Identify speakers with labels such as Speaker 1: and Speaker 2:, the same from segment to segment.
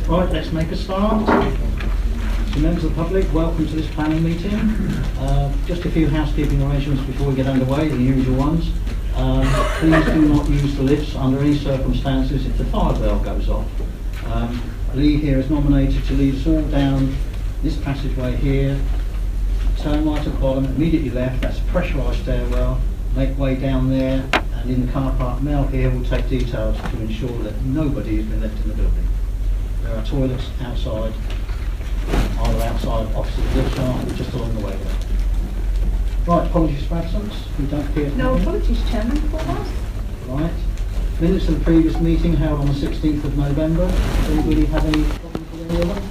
Speaker 1: Right, let's make a start. So members of the public, welcome to this planning meeting. Just a few housekeeping arrangements before we get underway, the usual ones. Please do not use the lifts under any circumstances if the fire bell goes off. Lee here is nominated to lead us all down this passageway here, turn right at the bottom, immediately left, that's a pressurised stairwell, make way down there, and in the car park, Mel here will take details to ensure that nobody has been left in the building. There are toilets outside, either outside, opposite the lift shaft, or just along the way there. Right, apologies for absence, we don't appear.
Speaker 2: No apologies, Chairman, for us.
Speaker 1: Right. Minutes of the previous meeting held on the 16th of November. Does anybody have any problems with any of them?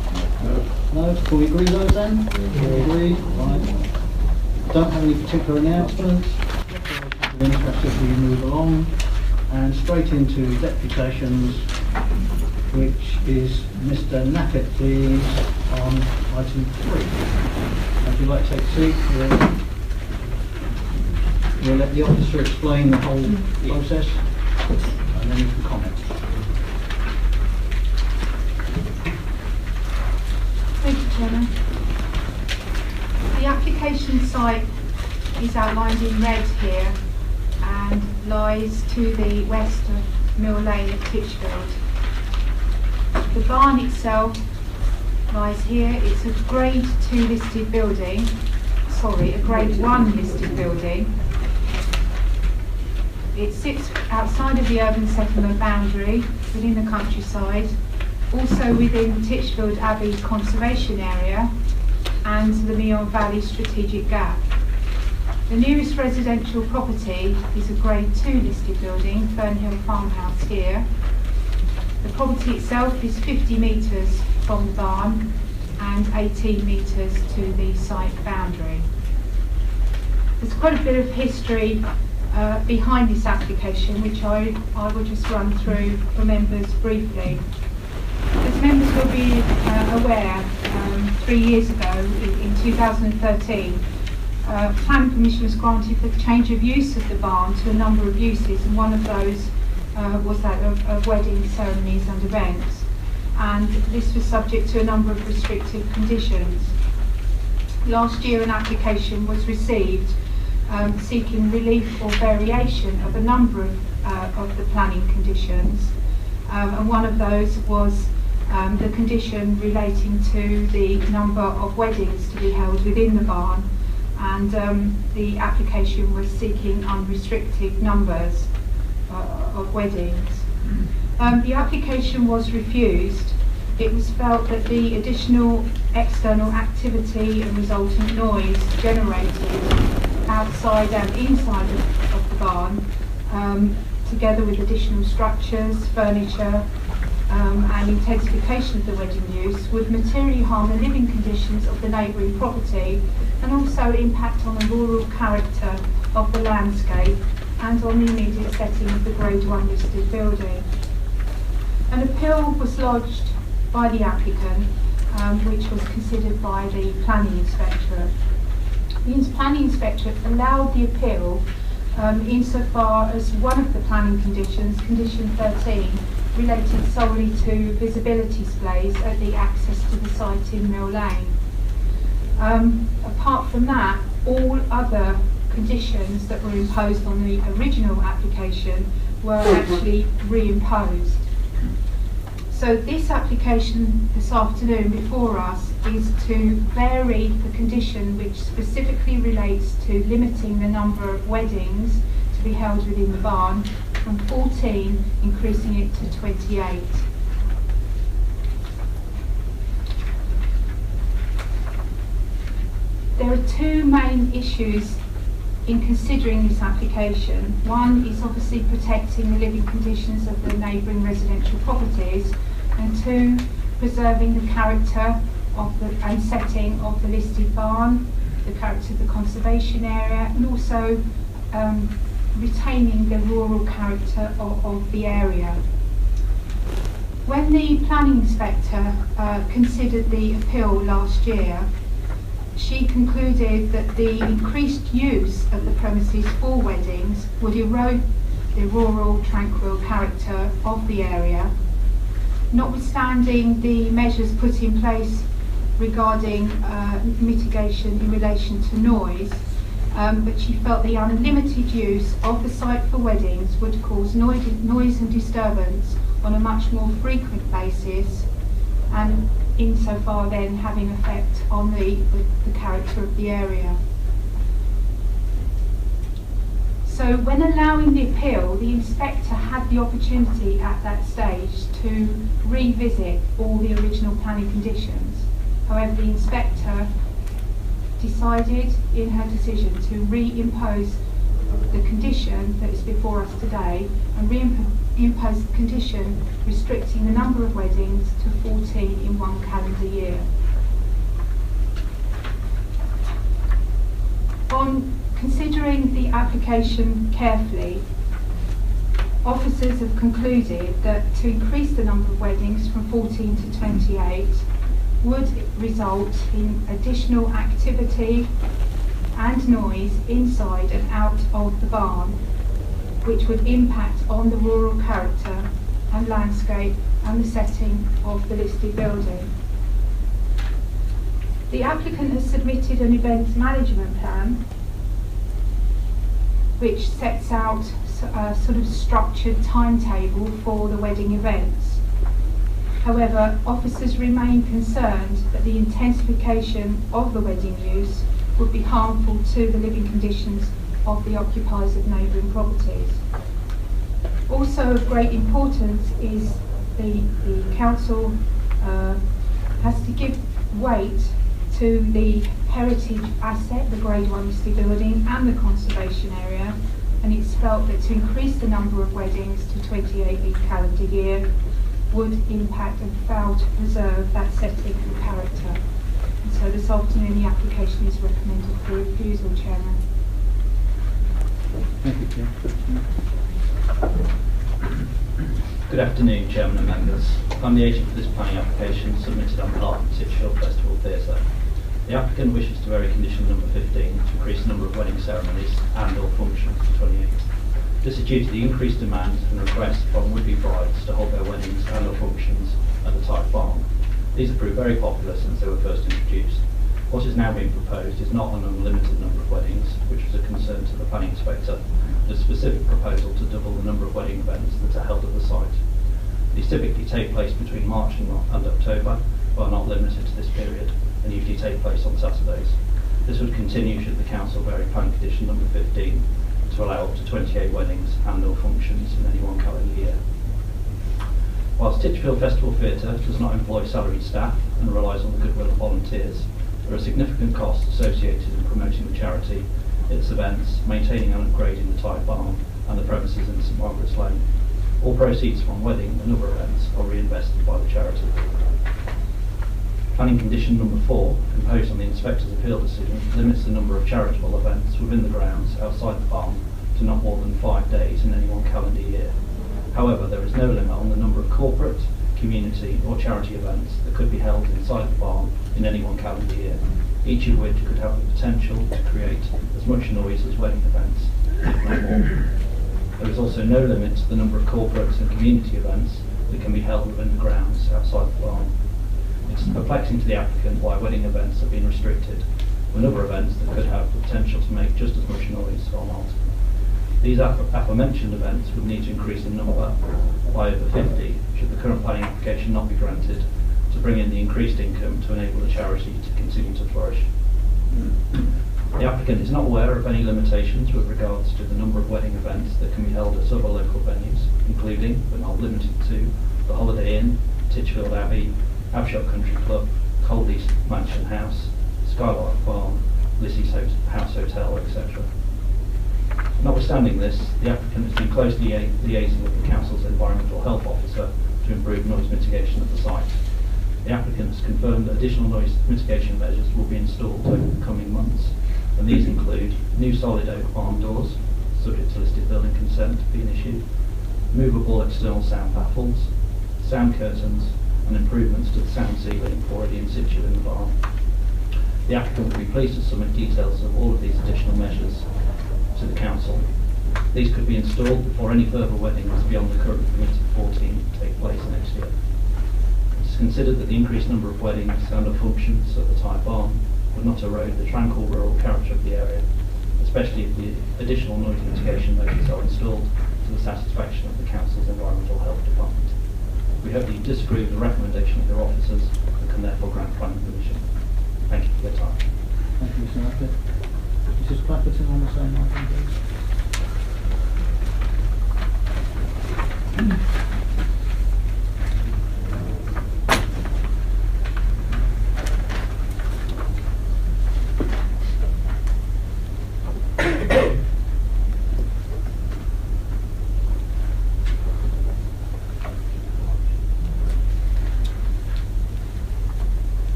Speaker 1: No? Can we agree those then? We agree. Right. Don't have any particular announcements. Of interest as we move along. And straight into deputations, which is Mr. Knappett, please, on item 3. Would you like to take a seat? We'll let the officer explain the whole process, and then you can comment.
Speaker 2: Thank you, Chairman. The application site is outlined in red here and lies to the west of Mill Lane at Titchfield. The barn itself lies here. It's a Grade 2 listed building, a Grade 1 listed building. It sits outside of the urban settlement boundary, within the countryside, also within Titchfield Abbey Conservation Area and the Meon Valley Strategic Gap. The nearest residential property is a Grade 2 listed building, Fernhill Farmhouse here. The property itself is 50 metres from the barn and 18 metres to the site boundary. There's quite a bit of history behind this application, which I will just run through for members briefly. As members will be aware, 3 years ago, in 2013, planning permission was granted for the change of use of the barn to a number of uses, and one of those was that of wedding ceremonies and events. And this was subject to a number of restrictive conditions. Last year an application was received seeking relief or variation of a number of the planning conditions, and one of those was the condition relating to the number of weddings to be held within the barn, and the application was seeking unrestricted numbers of weddings. The application was refused. It was felt that the additional external activity and resultant noise generated outside and inside of the barn, together with additional structures, furniture, and intensification of the wedding use, would materially harm the living conditions of the neighbouring property and also impact on the rural character of the landscape and on the immediate setting of the Grade 1 listed building. An appeal was lodged by the applicant, which was considered by the Planning Inspectorate. The Planning Inspectorate allowed the appeal insofar as one of the planning conditions, condition 13, related solely to visibility displays at the access to the site in Mill Lane. Apart from that, all other conditions that were imposed on the original application were actually reimposed. So this application this afternoon before us is to vary the condition which specifically relates to limiting the number of weddings to be held within the barn from 14, increasing it to 28. There are two main issues in considering this application. One is obviously protecting the living conditions of the neighbouring residential properties, and two, preserving the character of the and setting of the listed barn, the character of the conservation area, and also retaining the rural character of the area. When the planning inspector considered the appeal last year, she concluded that the increased use of the premises for weddings would erode the rural, tranquil character of the area. notwithstanding the measures put in place regarding mitigation in relation to noise, but she felt the unlimited use of the site for weddings would cause noise and disturbance on a much more frequent basis, and insofar then having effect on the character of the area. So when allowing the appeal, the inspector had the opportunity at that stage to revisit all the original planning conditions. However, the inspector decided in her decision to reimpose the condition that is before us today, and reimpose the condition restricting the number of weddings to 14 in one calendar year. On considering the application carefully, officers have concluded that to increase the number of weddings from 14 to 28 would result in additional activity and noise inside and out of the barn, which would impact on the rural character and landscape and the setting of the listed building. The applicant has submitted an events management plan which sets out a sort of structured timetable for the wedding events. However, officers remain concerned that the intensification of the wedding use would be harmful to the living conditions of the occupiers of neighbouring properties. Also of great importance is the council has to give weight to the heritage asset, the Grade 1 listed building, and the conservation area, and it's felt that to increase the number of weddings to 28 each calendar year would impact and fail to preserve that setting and character. And so this afternoon the application is recommended for refusal, Chairman.
Speaker 1: Thank you, Chair.
Speaker 3: Good afternoon, Chairman and members. I'm the agent for this planning application submitted on behalf of Titchfield Festival Theatre. The applicant wishes to vary condition number 15 to increase the number of wedding ceremonies and or functions to 28. This is due to the increased demand and request from would-be brides to hold their weddings and or functions at the Type Barn. These have proved very popular since they were first introduced. What is now being proposed is not an unlimited number of weddings, which was a concern to the planning inspector, but a specific proposal to double the number of wedding events that are held at the site. These typically take place between March and October, but are not limited to this period, and usually take place on Saturdays. This would continue should the council vary planning condition number 15 to allow up to 28 weddings and or functions in any one calendar year. Whilst Titchfield Festival Theatre does not employ salaried staff and relies on the goodwill of volunteers, there are significant costs associated in promoting the charity, its events, maintaining and upgrading the Type Barn and the premises in St Margaret's Lane. All proceeds from wedding and other events are reinvested by the charity. Planning condition number 4, imposed on the inspector's appeal decision, limits the number of charitable events within the grounds outside the barn to not more than 5 days in any one calendar year. However, there is no limit on the number of corporate, community or charity events that could be held inside the barn in any one calendar year, each of which could have the potential to create as much noise as wedding events, if not more. There is also no limit to the number of corporate and community events that can be held within the grounds outside the barn. It is perplexing to the applicant why wedding events have been restricted when other events that could have the potential to make just as much noise are not. These aforementioned events would need to increase in number by over 50 should the current planning application not be granted to bring in the increased income to enable the charity to continue to flourish. The applicant is not aware of any limitations with regards to the number of wedding events that can be held at other local venues, including, but not limited to, the Holiday Inn, Titchfield Abbey, Abshot Country Club, Coldy's Mansion House, Skylark Farm, Lissy's House Hotel, etc. Notwithstanding this, the applicant has been closely liaising with the Council's Environmental Health Officer to improve noise mitigation at the site. The applicant has confirmed that additional noise mitigation measures will be installed over the coming months, and these include new solid oak barn doors, subject to listed building consent being issued, movable external sound baffles, sound curtains, and improvements to the sound ceiling already in situ in the barn. The applicant will be pleased to submit details of all of these additional measures to the council. These could be installed before any further weddings beyond the current permitted 14 take place next year. It's considered that the increased number of weddings and of functions at the Type Barn would not erode the tranquil rural character of the area, especially if the additional noise mitigation measures are installed to the satisfaction of the Council's Environmental Health Department. We hope that you disagree with the recommendation of your officers and can therefore grant planning permission. Thank you for your time.
Speaker 1: Thank you, Mr. Rackett. Mrs. Clapperton on the same item, please.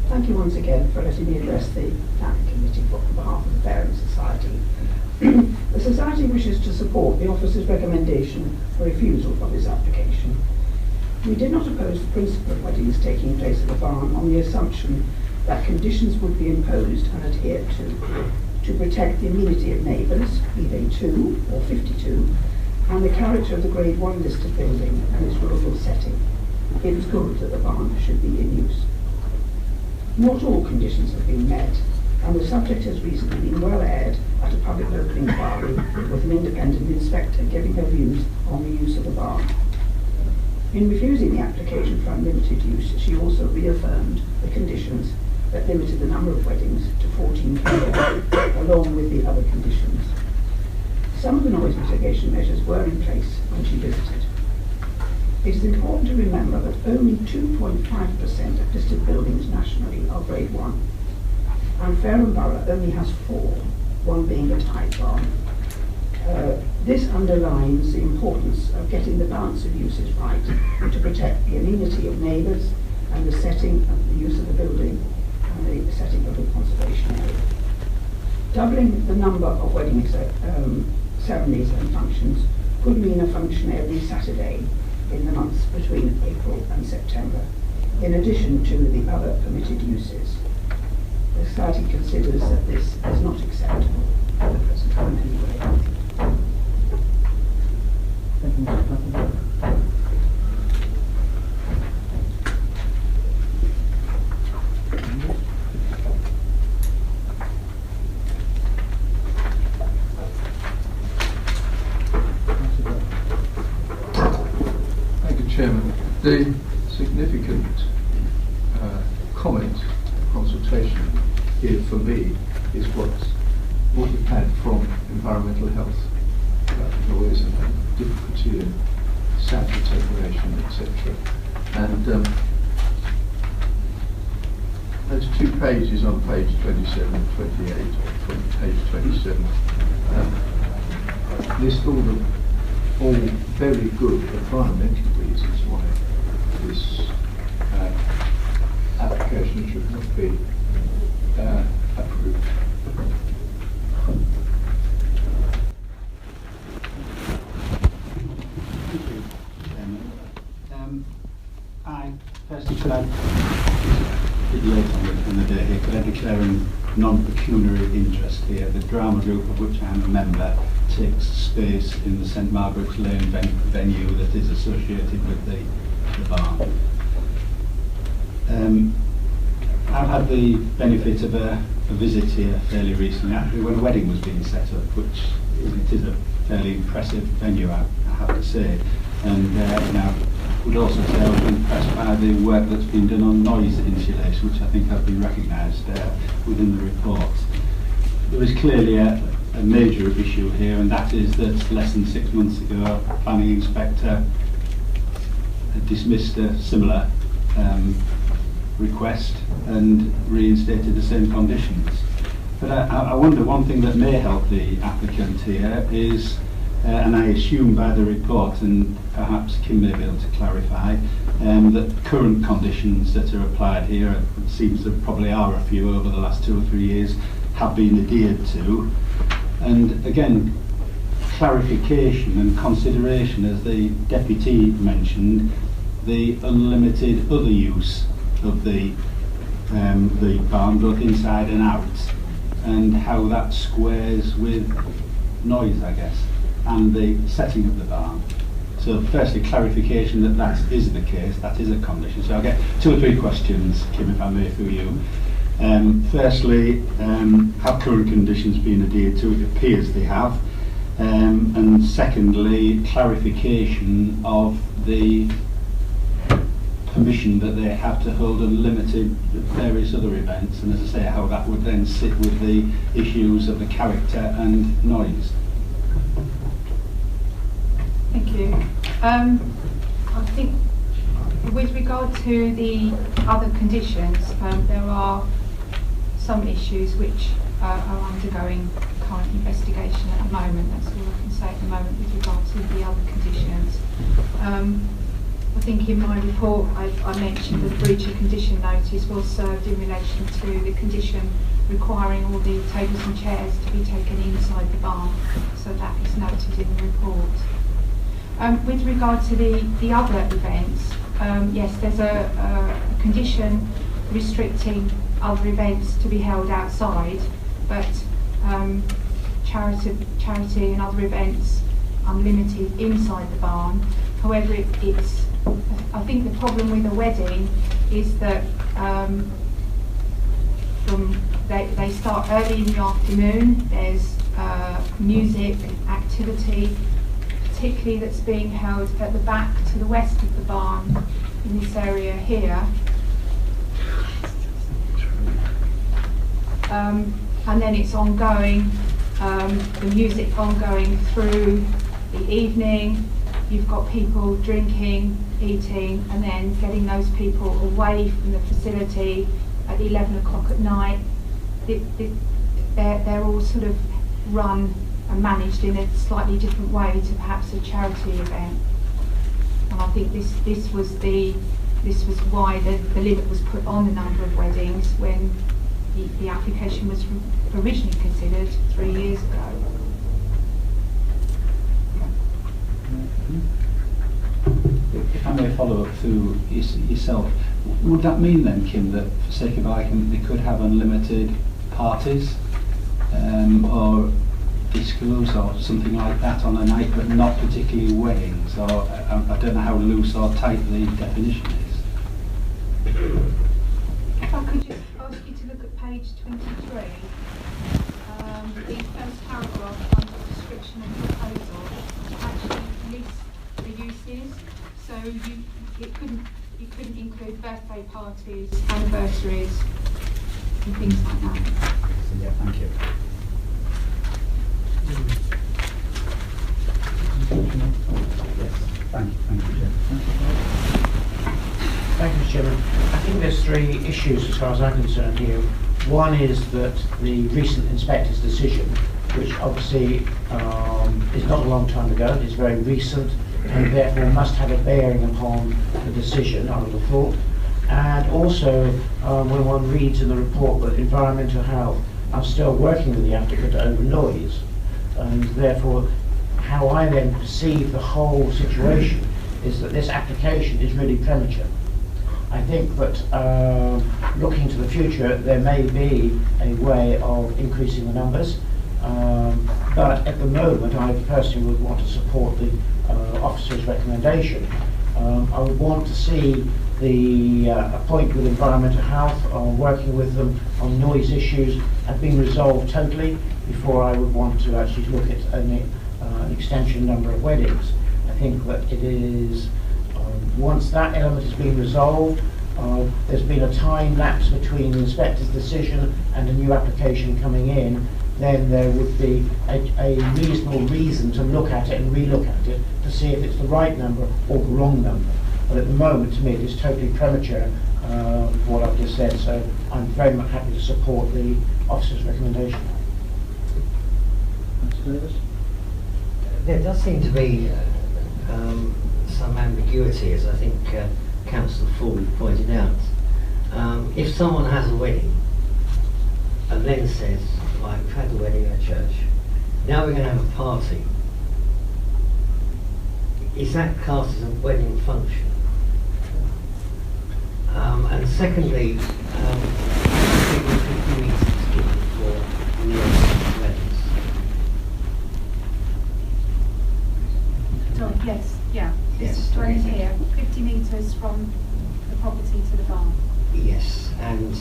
Speaker 4: Thank you once again for letting me address the Planning Committee on behalf of the Bearing Society. The Society wishes to support the officer's recommendation for refusal of this application. We did not oppose the principle of weddings taking place at the barn on the assumption that conditions would be imposed and adhered to protect the amenity of neighbours, be they 2 or 52, and the character of the Grade 1 listed building and its rural setting. It was good that the barn should be in use. Not all conditions have been met, and the subject has recently been well aired at a public local inquiry with an independent inspector giving her views on the use of the barn. In refusing the application for unlimited use, she also reaffirmed the conditions that limited the number of weddings to 14 per year, along with the other conditions. Some of the noise mitigation measures were in place when she visited. It is important to remember that only 2.5% of listed buildings nationally are Grade 1, and Fareham Borough only has 4, one being a Type Barn. This underlines the importance of getting the balance of uses right to protect the amenity of neighbours and the setting of the use of the building and the setting of the conservation area. Doubling the number of wedding ceremonies and functions could mean a function every Saturday in the months between April and September, in addition to the other permitted uses. The Society considers that this is not acceptable at the present time anyway.
Speaker 1: Thank you, Mr. Clapperton.
Speaker 5: Chairman, the significant comment, consultation here for me is what we've had from environmental health about noise and difficulty in sound attenuation, etc. And those 2 pages on page 27 and 28, or from page 27, list all very good environmental reasons why this application should not be approved.
Speaker 6: Thank you, Chairman. I firstly could I, a bit late on the day here, could I declare a non-pecuniary interest here? The drama group of which I am a member takes space in the St Margaret's Lane venue that is associated with the barn. I've had the benefit of a visit here fairly recently, actually when a wedding was being set up, which it is a fairly impressive venue, I have to say. And I would also say I was impressed by the work that's been done on noise insulation, which I think has been recognised within the report. There is clearly a major issue here, and that is that less than 6 months ago, a planning inspector had dismissed a similar request and reinstated the same conditions. But I wonder, one thing that may help the applicant here is, and I assume by the report, and perhaps Kim may be able to clarify, that current conditions that are applied here, it seems there probably are a few over the last 2 or 3 years, have been adhered to. And again, clarification and consideration, as the deputy mentioned, the unlimited other use of the barn, both inside and out, and how that squares with noise, I guess, and the setting of the barn. So firstly, clarification that that is the case, that is a condition. So I'll get 2 or 3 questions, Kim, if I may, through you. Firstly, have current conditions been adhered to? It appears they have. And secondly, clarification of the permission that they have to hold unlimited various other events, and as I say, how that would then sit with the issues of the character and noise.
Speaker 2: Thank you. I think with regard to the other conditions, there are some issues which are undergoing current investigation at the moment. That's all I can say at the moment with regard to the other conditions. I think in my report I mentioned the breach of condition notice was served in relation to the condition requiring all the tables and chairs to be taken inside the barn, so that is noted in the report. With regard to the other events, yes, there's a condition restricting other events to be held outside, but charity and other events unlimited inside the barn. However, I think the problem with a wedding is that they start early in the afternoon. There's music, activity, particularly that's being held at the back to the west of the barn in this area here. And then it's ongoing, the music ongoing through the evening. You've got people drinking, eating, and then getting those people away from the facility at 11 o'clock at night. They're all sort of run and managed in a slightly different way to perhaps a charity event. And I think this was why the limit was put on the number of weddings when the application was originally considered 3 years ago.
Speaker 6: If I may follow up through yourself, would that mean then, Kim, that for sake of argument they could have unlimited parties or discos or something like that on a night, but not particularly weddings? Or I don't know how loose or tight the definition is.
Speaker 2: If I could just ask you to look at page 23, the first paragraph under the description of the proposal actually lists the uses. So you couldn't include birthday parties, anniversaries, and things like that.
Speaker 6: Yeah, thank you. Yes, thank you, Jim.
Speaker 7: Thank you, Chairman. I think there's 3 issues as far as I'm concerned here. One is that the recent inspector's decision, which obviously is not a long time ago, it's very recent, and therefore must have a bearing upon the decision, I would have thought. And also, when one reads in the report that Environmental Health are still working with the applicant over noise, and therefore how I then perceive the whole situation is that this application is really premature. I think that looking to the future, there may be a way of increasing the numbers, but at the moment I personally would want to support the officer's recommendation. I would want to see a point with Environmental Health on working with them on noise issues have been resolved totally before I would want to actually look at an extension number of weddings. I think that it is, once that element has been resolved, there's been a time lapse between the inspector's decision and a new application coming in, then there would be a reasonable reason to look at it and relook at it to see if it's the right number or the wrong number. But at the moment, to me, it is totally premature, what I've just said, so I'm very much happy to support the officer's recommendation.
Speaker 8: There does seem to be some ambiguity, as I think Councillor Ford pointed out. If someone has a wedding and then says, right, we've had the wedding at church, now we're going to have a party, is that classed as a wedding function? And secondly, I think there's 50 metres given for near weddings.
Speaker 2: Sorry, yes. Yeah,
Speaker 8: Yes,
Speaker 2: this dwelling
Speaker 8: okay.
Speaker 2: here, 50 metres from the property to the barn.
Speaker 8: Yes, and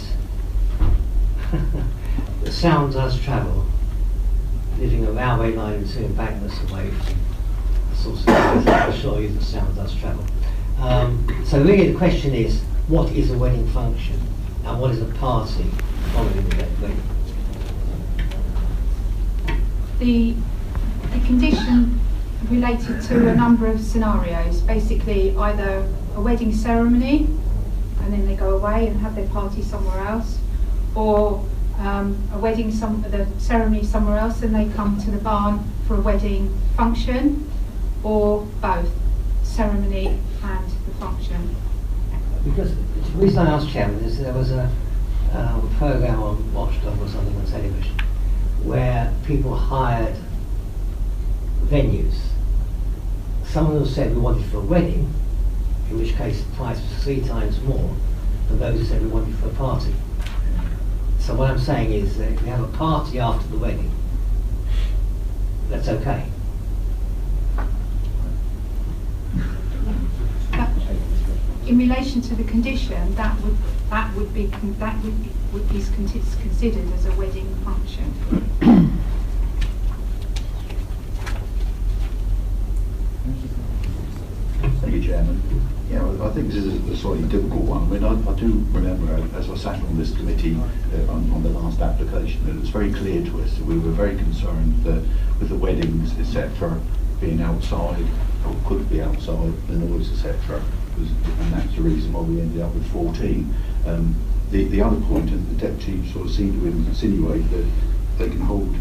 Speaker 8: the sound does travel, leaving a railway line and 2 embankments away from the source of noise. I can assure you the sound does travel. So really the question is, what is a wedding function and what is a party following the wedding?
Speaker 2: The condition related to a number of scenarios, basically either a wedding ceremony and then they go away and have their party somewhere else, or the ceremony somewhere else and they come to the barn for a wedding function, or both, ceremony and the function.
Speaker 8: Because the reason I asked, Chairman, is there was a programme on Watchdog or something on television where people hired venues. Some of them said we wanted for a wedding, in which case the price was 3 times more than those who said we wanted for a party. So what I'm saying is that if we have a party after the wedding, that's okay.
Speaker 2: In relation to the condition, that would be considered as a wedding function.
Speaker 9: Thank you, Chairman. Yeah, well, I think this is a slightly difficult one. I mean, I do remember as I sat on this committee on the last application, that it was very clear to us that we were very concerned that with the weddings, etc., being outside or could be outside, the noise, etc., and that's the reason why we ended up with 14. The other point, and the deputy sort of seemed to insinuate that they can hold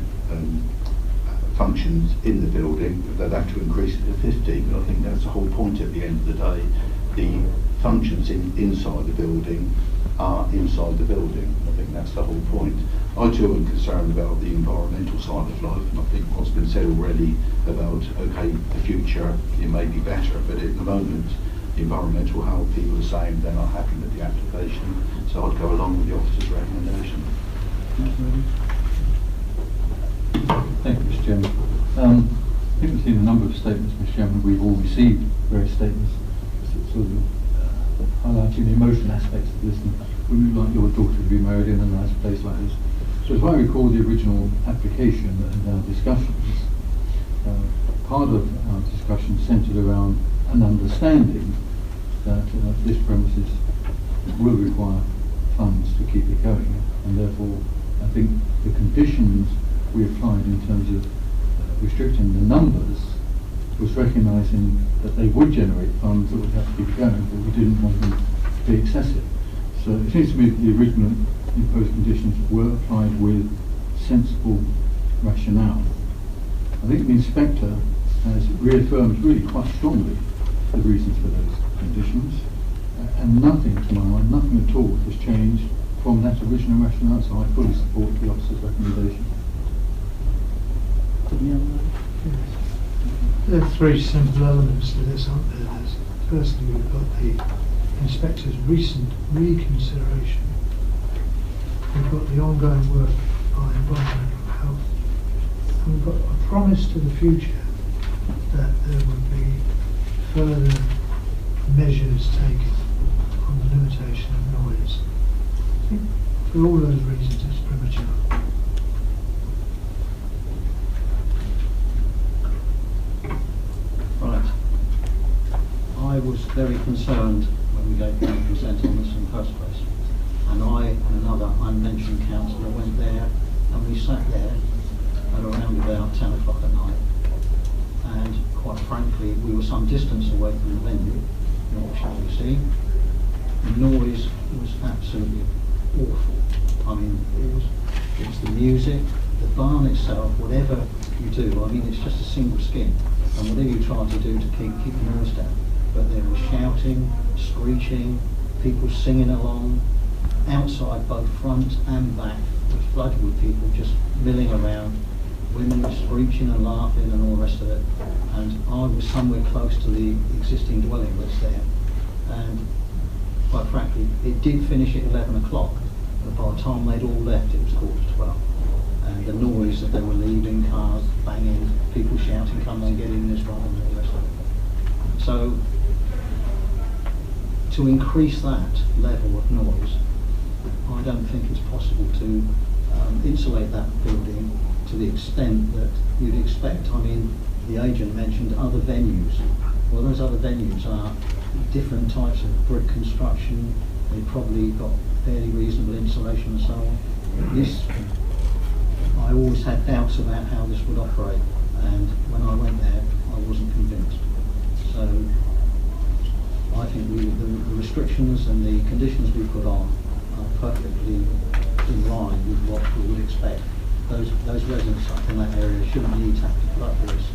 Speaker 9: functions in the building, they'd have to increase it to 50, but I think that's the whole point at the end of the day. The functions inside the building are inside the building. I think that's the whole point. I too am concerned about the environmental side of life, and I think what's been said already about, okay, the future, it may be better, but at the moment, the environmental health people are saying they're not happy with the application, so I'd go along with the officer's recommendation.
Speaker 10: Thank you, Mr. Chairman. I think we've seen a number of statements, Mr. Chairman. We've all received various statements sort of highlighting the emotional aspects of this, and wouldn't you like your daughter to be married in a nice place like this? So if I recall the original application and our discussions, part of our discussion centred around an understanding that this premises will require funds to keep it going, and therefore I think the conditions we applied in terms of restricting the numbers was recognising that they would generate funds that would have to keep going, but we didn't want them to be excessive. So it seems to me that the original imposed conditions were applied with sensible rationale. I think the inspector has reaffirmed really quite strongly the reasons for those conditions, and nothing, to my mind, nothing at all has changed from that original rationale, so I fully support the officer's recommendation.
Speaker 11: There are 3 simple elements to this, aren't there? Firstly, we've got the inspector's recent reconsideration. We've got the ongoing work by environmental health. And we've got a promise to the future that there would be further measures taken on the limitation of noise. I think for all those reasons it's premature.
Speaker 1: Right. I was very concerned when we gave planning consent on this in the first place. And I and another unmentioned councillor went there and we sat there at around about 10 o'clock at night. And quite frankly, we were some distance away from the venue, not shall we see. The noise was absolutely awful. I mean, it was the music, the barn itself, whatever you do, I mean, it's just a single skin. And whatever you try to do to keep the noise down. But there was shouting, screeching, people singing along, outside both front and back. It was flooded with people just milling around, women screeching and laughing and all the rest of it. And I was somewhere close to the existing dwelling that's there. And quite frankly, it did finish at 11 o'clock. But by the time they'd all left, it was 11:45. And the noise that they were leaving, cars banging, people shouting, come and get in this one and all the rest of it. So to increase that level of noise, I don't think it's possible to insulate that building to the extent that you'd expect. I mean, the agent mentioned other venues. Well, those other venues are different types of brick construction. They've probably got fairly reasonable insulation and so on. This, I always had doubts about how this would operate, and when I went there, I wasn't convinced. So I think the restrictions and the conditions we put on are perfectly in line with what we would expect. Those residents up in that area shouldn't need to have to put up with this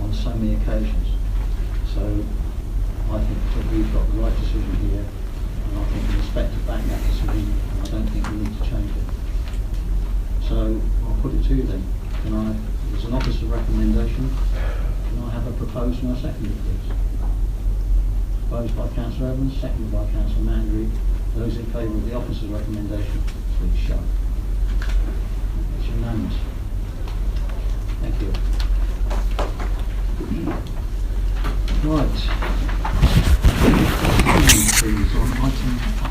Speaker 1: on so many occasions. So I think that we've got the right decision here, and I think the inspector backed that decision, and I don't think we need to change it. So I'll put it to you then. There's an officer's recommendation. Can I have a proposed and a seconded, please? Proposed by Councillor Evans, seconded by Councillor Mandry. Those in favour of the officer's recommendation, please show. It's unanimous. Thank you. Right. Please, on item